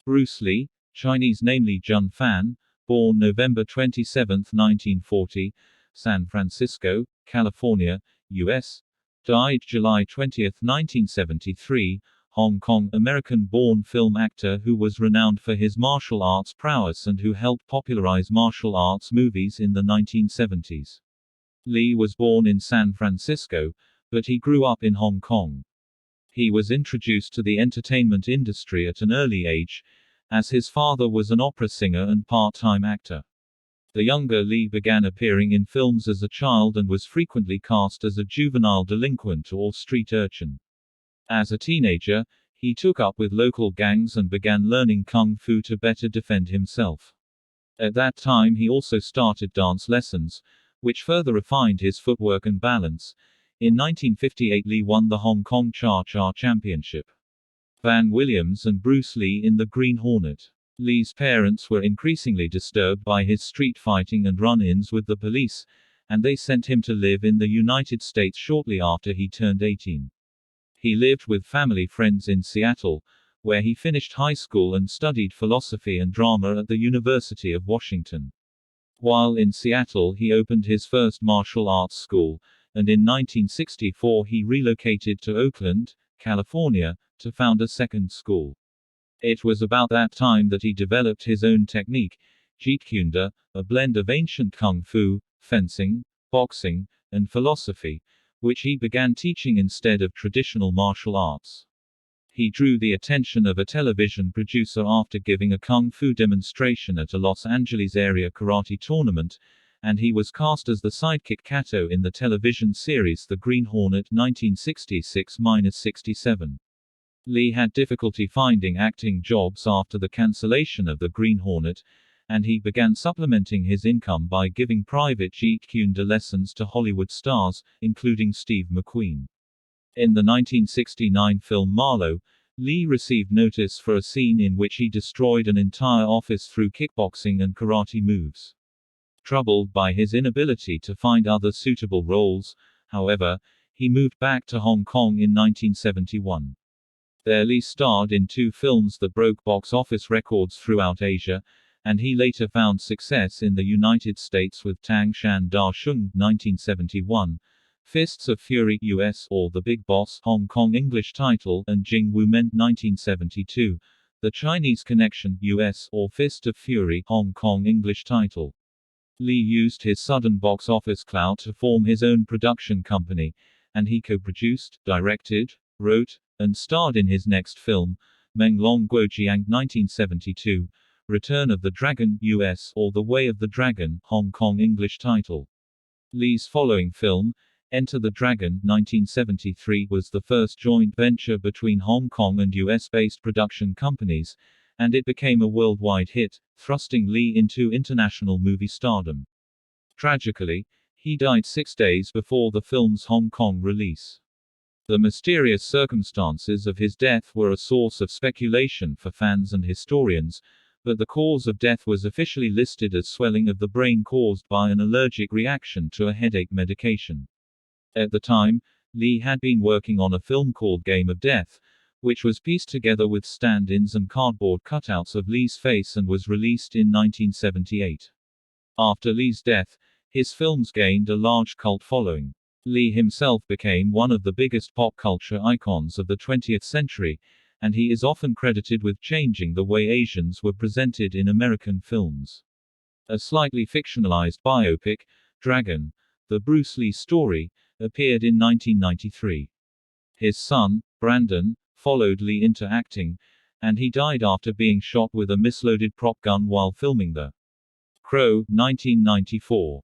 Bruce Lee, Chinese namely Jun Fan, born November 27, 1940, San Francisco, California, U.S., died July 20, 1973, Hong Kong American-born film actor who was renowned for his martial arts prowess and who helped popularize martial arts movies in the 1970s. Lee was born in San Francisco, but he grew up in Hong Kong. He was introduced to the entertainment industry at an early age, as his father was an opera singer and part-time actor. The younger Lee began appearing in films as a child and was frequently cast as a juvenile delinquent or street urchin. As a teenager, he took up with local gangs and began learning kung fu to better defend himself. At that time he also started dance lessons, which further refined his footwork and balance. In 1958 Lee won the Hong Kong Cha-Cha Championship. Van Williams and Bruce Lee in The Green Hornet. Lee's parents were increasingly disturbed by his street fighting and run-ins with the police, and they sent him to live in the United States shortly after he turned 18. He lived with family friends in Seattle, where he finished high school and studied philosophy and drama at the University of Washington. While in Seattle he opened his first martial arts school, and in 1964 he relocated to Oakland, California, to found a second school. It was about that time that he developed his own technique, Jeet Kune Do, a blend of ancient kung fu, fencing, boxing, and philosophy, which he began teaching instead of traditional martial arts. He drew the attention of a television producer after giving a kung fu demonstration at a Los Angeles area karate tournament, and he was cast as the sidekick Kato in the television series The Green Hornet 1966-67. Lee had difficulty finding acting jobs after the cancellation of The Green Hornet, and he began supplementing his income by giving private Jeet Kune Do lessons to Hollywood stars, including Steve McQueen. In the 1969 film Marlowe, Lee received notice for a scene in which he destroyed an entire office through kickboxing and karate moves. Troubled by his inability to find other suitable roles, however, he moved back to Hong Kong in 1971. There Lee starred in 2 films that broke box office records throughout Asia, and he later found success in the United States with Tang Shan Da Sheng 1971, Fists of Fury US or The Big Boss Hong Kong English title and Jing Wu Men 1972, The Chinese Connection US or Fist of Fury Hong Kong English title. Lee used his sudden box office clout to form his own production company, and he co-produced, directed, wrote, and starred in his next film, Meng Long Guojiang 1972, Return of the Dragon US or The Way of the Dragon Hong Kong English title. Lee's following film, Enter the Dragon 1973, was the first joint venture between Hong Kong and US-based production companies, and it became a worldwide hit, thrusting Lee into international movie stardom. Tragically, he died 6 days before the film's Hong Kong release. The mysterious circumstances of his death were a source of speculation for fans and historians, but the cause of death was officially listed as swelling of the brain caused by an allergic reaction to a headache medication. At the time, Lee had been working on a film called Game of Death, which was pieced together with stand-ins and cardboard cutouts of Lee's face and was released in 1978. After Lee's death, his films gained a large cult following. Lee himself became one of the biggest pop culture icons of the 20th century, and he is often credited with changing the way Asians were presented in American films. A slightly fictionalized biopic, Dragon, The Bruce Lee Story, appeared in 1993. His son, Brandon, followed Lee into acting, and he died after being shot with a misloaded prop gun while filming The Crow, 1994.